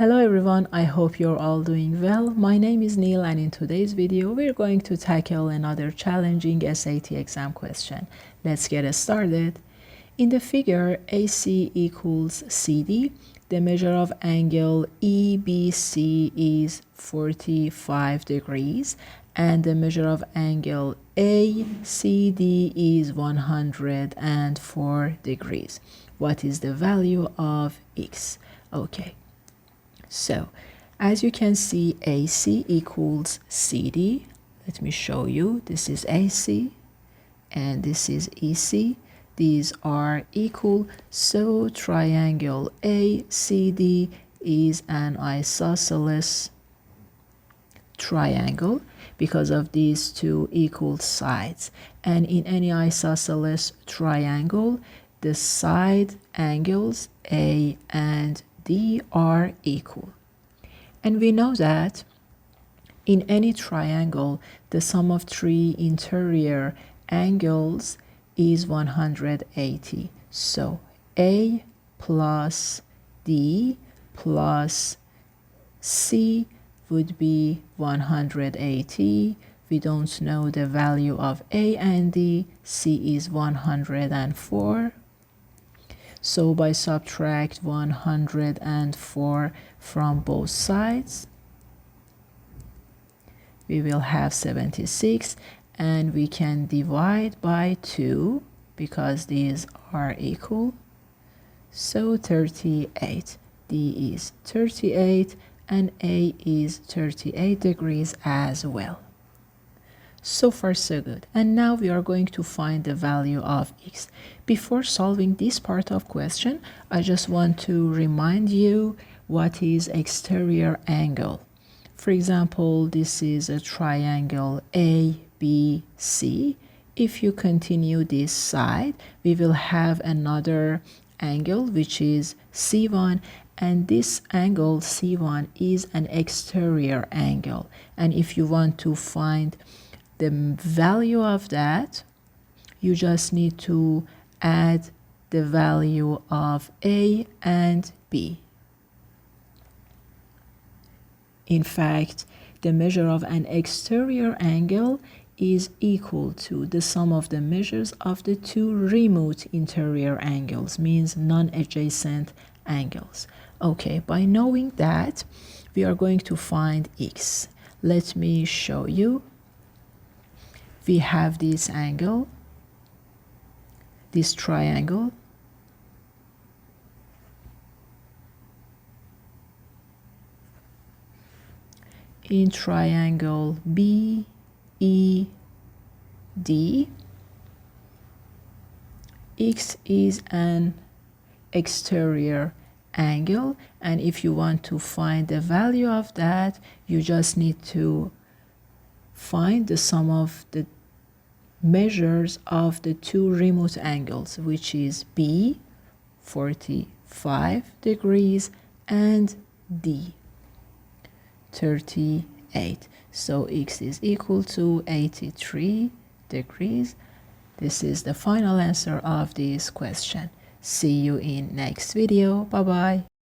Hello everyone, I hope you're all doing well. My name is Neil and in today's video we're going to tackle another challenging SAT exam question. Let's get started. In the figure AC equals CD, the measure of angle EBC is 45 degrees and the measure of angle ACD is 104 degrees. What is the value of X? Okay. So, as you can see, AC equals CD. Let me show you. This is AC and this is EC. These are equal. So, triangle ACD is an isosceles triangle because of these two equal sides. And in any isosceles triangle, the side angles A and D are equal. And we know that in any triangle, the sum of three interior angles is 180. So A plus D plus C would be 180. We don't know the value of A and D. C is 104. So by subtract 104 from both sides, we will have 76, and we can divide by 2 because these are equal. So 38. D is 38 and A is 38 degrees as well. So far so good. And now we are going to find the value of X. Before solving this part of question, I just want to remind you what is exterior angle. For example, this is a triangle ABC. If you continue this side, we will have another angle which is C1, and this angle C1 is an exterior angle. And if you want to find the value of that, you just need to add the value of A and B. In fact, the measure of an exterior angle is equal to the sum of the measures of the two remote interior angles, means non-adjacent angles. Okay, by knowing that, we are going to find X. Let me show you. We have this angle, this triangle. In triangle BED, X is an exterior angle, and if you want to find the value of that, you just need to find the sum of the measures of the two remote angles, which is B, 45 degrees, and D, 38. So X is equal to 83 degrees. This is the final answer of this question. See you in next video. Bye-bye.